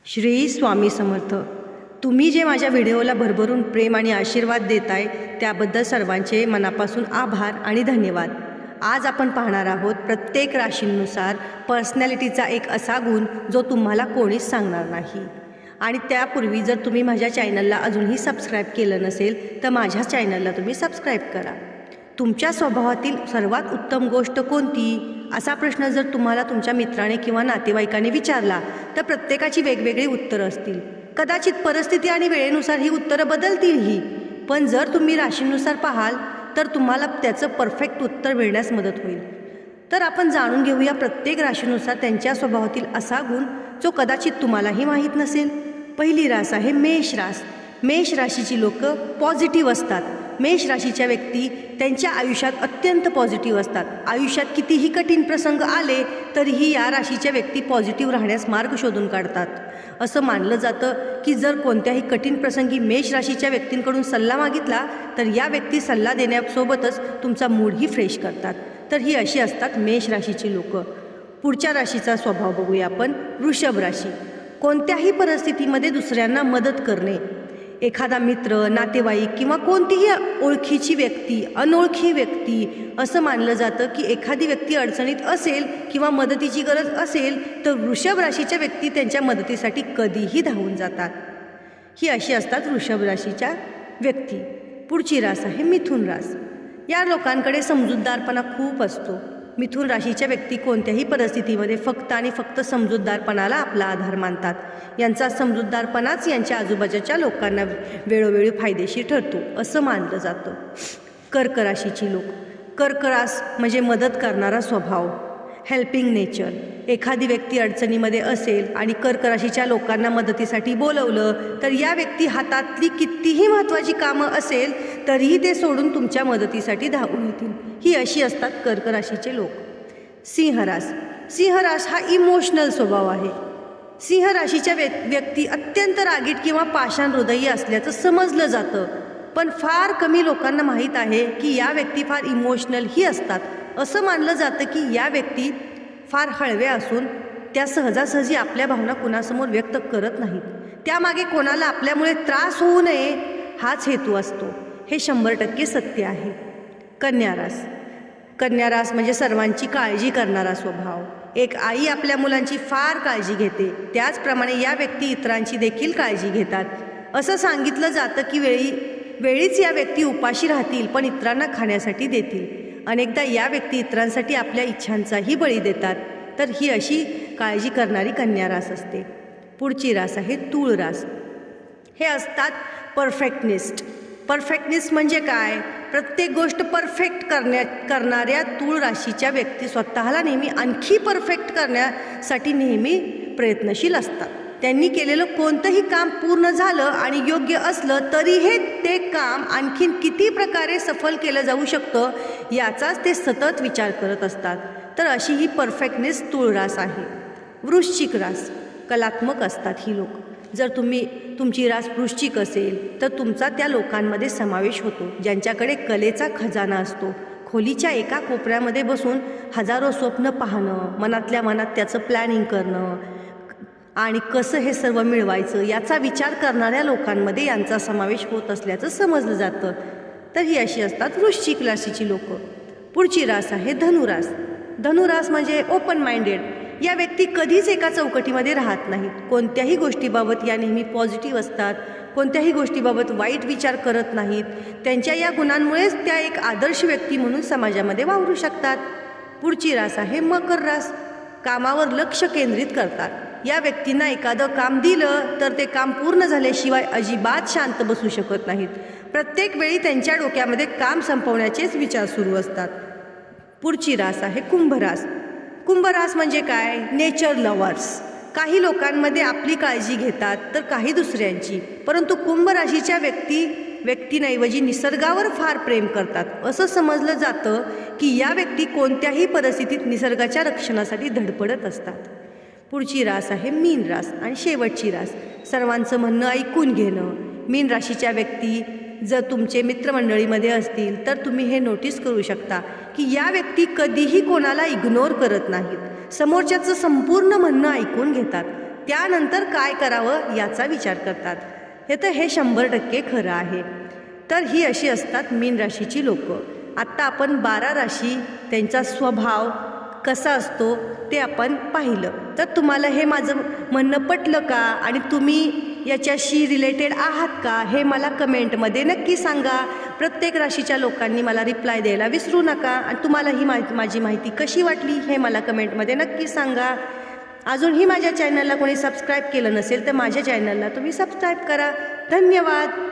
श्री स्वामी समर्थ. तुम्ही जे माझ्या व्हिडिओला भरभरून प्रेम आणि आशीर्वाद देताय त्याबद्दल सर्वांचे मनापासून आभार आणि धन्यवाद. आज आपण पाहणार आहोत प्रत्येक राशींनुसार पर्सनॅलिटीचा एक असा गुण जो तुम्हाला कोणीच सांगणार नाही. आणि त्यापूर्वी जर तुम्ही माझ्या चॅनलला अजूनही सबस्क्राईब केलं नसेल तर माझ्या चॅनलला तुम्ही सबस्क्राईब करा. तुमच्या स्वभावातील सर्वात उत्तम गोष्ट कोणती असा प्रश्न जर तुम्हाला तुमच्या मित्राने किंवा नातेवाईकाने विचारला तर प्रत्येकाची वेगवेगळी उत्तरं असतील. कदाचित परिस्थिती आणि वेळेनुसार ही उत्तरं बदलतीलही, पण जर तुम्ही राशीनुसार पाहाल तर तुम्हाला त्याचं परफेक्ट उत्तर मिळण्यास मदत होईल. तर आपण जाणून घेऊया प्रत्येक राशीनुसार त्यांच्या स्वभावातील असा गुण जो कदाचित तुम्हालाही माहीत नसेल. पहिली रास आहे मेष रास. मेष राशीची लोक पॉझिटिव्ह असतात. मेष राशीच्या व्यक्ती त्यांच्या आयुष्यात अत्यंत पॉझिटिव्ह असतात. आयुष्यात कितीही कठीण प्रसंग आले तरीही या राशीच्या व्यक्ती पॉझिटिव्ह राहण्यास मार्ग शोधून काढतात. असं मानलं जातं की जर कोणत्याही कठीण प्रसंगी मेष राशीच्या व्यक्तींकडून सल्ला मागितला तर या व्यक्ती सल्ला देण्यासोबतच तुमचा मूडही फ्रेश करतात. तर ही अशी असतात मेष राशीची लोक. पुढच्या राशीचा स्वभाव बघूया आपण. वृषभ राशी. कोणत्याही परिस्थितीमध्ये दुसऱ्यांना मदत करणे. एखादा मित्र, नातेवाईक किंवा कोणतीही ओळखीची व्यक्ती, अनोळखी व्यक्ती, असं मानलं जातं की एखादी व्यक्ती अडचणीत असेल किंवा मदतीची गरज असेल तर वृषभ राशीच्या व्यक्ती त्यांच्या मदतीसाठी कधीही धावून जातात. ही अशी असतात वृषभ राशीच्या व्यक्ती. पुढची रास आहे मिथुन रास. या लोकांकडे समजूतदारपणा खूप असतो. मिथुन राशीच्या व्यक्ती कोणत्याही परिस्थितीमध्ये फक्त आणि फक्त समजूतदारपणाला आपला आधार मानतात. यांचा समजूतदारपणाच यांच्या आजूबाजूच्या लोकांना वेळोवेळी फायदेशीर ठरतो असं मानलं जातं. कर्क राशीची लोक. कर्क रास म्हणजे मदत करणारा स्वभाव, हेल्पिंग नेचर. एखादी व्यक्ती अडचणीमध्ये असेल आणि कर्क राशीच्या लोकांना मदतीसाठी बोलवलं तर या व्यक्ती हातातली कितीही महत्त्वाची कामं असेल तरीही ते सोडून तुमच्या मदतीसाठी धावून येतील. ही अशी असतात कर्क राशीचे लोक. सिंह रास. सिंह रास हा इमोशनल स्वभाव आहे. सिंह राशीच्या व्यक्ती अत्यंत रागीट किंवा पाषाण हृदयी असल्याचं समजलं जातं, पण फार कमी लोकांना माहीत आहे की या व्यक्ती फार इमोशनलही असतात. असं मानलं जातं की या व्यक्ती फार हळव्या असून त्या सहजासहजी आपल्या भावना कुणासमोर व्यक्त करत नाहीत. त्यामागे कोणाला आपल्यामुळे त्रास होऊ नये हाच हेतू असतो. हे 100% सत्य आहे. कन्या रास. कन्या रास म्हणजे सर्वांची काळजी करणारा स्वभाव. एक आई आपल्या मुलांची फार काळजी घेते, त्याचप्रमाणे या व्यक्ती इतरांची देखील काळजी घेतात. असं सांगितलं जातं की वेळीच या व्यक्ती उपाशी राहतील पण इतरांना खाण्यासाठी देतील. अनेकदा या व्यक्ती इतरांसाठी आपल्या इच्छांचाही बळी देतात. तर ही अशी काळजी करणारी कन्या रास असते. पुढची रास आहे तूळ रास. हे असतात परफेक्टनिस्ट. परफेक्टनिस्ट म्हणजे काय? प्रत्येक गोष्ट परफेक्ट करणाऱ्या तूळ राशीच्या व्यक्ती स्वतःला नेहमी आणखी परफेक्ट करण्यासाठी नेहमी प्रयत्नशील असतात. त्यांनी केलेलं कोणतंही काम पूर्ण झालं आणि योग्य असलं तरीही ते काम आणखीन किती प्रकारे सफल केलं जाऊ शकतं याचाच ते सतत विचार करत असतात. तर अशी ही परफेक्टनेस तूळ रास आहे. वृश्चिक रास. कलात्मक असतात ही लोक. जर तुमची रास वृश्चिक असेल तर तुमचा त्या लोकांमध्ये समावेश होतो ज्यांच्याकडे कलेचा खजाना असतो. खोलीच्या एका कोपऱ्यामध्ये बसून हजारो स्वप्न पाहणं, मनातल्या मनात त्याचं प्लॅनिंग करणं आणि कसं हे सर्व मिळवायचं याचा विचार करणाऱ्या लोकांमध्ये यांचा समावेश होत असल्याचं समजलं जातं. तर ही अशी असतात वृश्चिक राशीची लोक. पुढची रास आहे धनुरास. धनुरास म्हणजे ओपन माइंडेड. या व्यक्ती कधीच एका चौकटीमध्ये राहत नाहीत. कोणत्याही गोष्टीबाबत या नेहमी पॉझिटिव्ह असतात. कोणत्याही गोष्टीबाबत वाईट विचार करत नाहीत. त्यांच्या या गुणांमुळेच त्या एक आदर्श व्यक्ती म्हणून समाजामध्ये वावरू शकतात. पुढची रास आहे मकर रास. कामावर लक्ष केंद्रित करतात. या व्यक्तींना एखादं काम दिलं तर ते काम पूर्ण झाल्याशिवाय अजिबात शांत बसू शकत नाहीत. प्रत्येक वेळी त्यांच्या डोक्यामध्ये काम संपवण्याचेच विचार सुरू असतात. पुढची रास आहे कुंभरास. कुंभरास म्हणजे काय? Nature lovers. काही लोकांमध्ये आपली काळजी घेतात तर काही दुसऱ्यांची, परंतु कुंभ राशीच्या व्यक्तींऐवजी निसर्गावर फार प्रेम करतात. असं समजलं जातं की या व्यक्ती कोणत्याही परिस्थितीत निसर्गाच्या रक्षणासाठी धडपडत असतात. पुढची रास आहे मीन रास. आणि शेवटची रास सर्वांचं म्हणणं ऐकून घेणं. मीन राशीच्या व्यक्ती जर तुमचे मित्रमंडळीमध्ये असतील तर तुम्ही हे नोटीस करू शकता की या व्यक्ती कधीही कोणाला इग्नोर करत नाहीत. समोरच्याचं संपूर्ण म्हणणं ऐकून घेतात. त्यानंतर काय करावं याचा विचार करतात. हे 100% खरं आहे. तर ही अशी असतात मीन राशीची लोकं. आत्ता आपण 12 राशी त्यांचा स्वभाव कसा असतो ते आपण पाहिलं. तर तुम्हाला हे माझं म्हणणं पटलं का आणि तुम्ही याच्याशी रिलेटेड आहात का हे मला कमेंटमध्ये नक्की सांगा. प्रत्येक राशीच्या लोकांनी मला रिप्लाय द्यायला विसरू नका. आणि तुम्हाला ही माझी माहिती कशी वाटली हे मला कमेंटमध्ये नक्की सांगा. अजूनही माझ्या चॅनलला कोणी सबस्क्राईब केलं नसेल तर माझ्या चॅनलला तुम्ही सबस्क्राईब करा. धन्यवाद.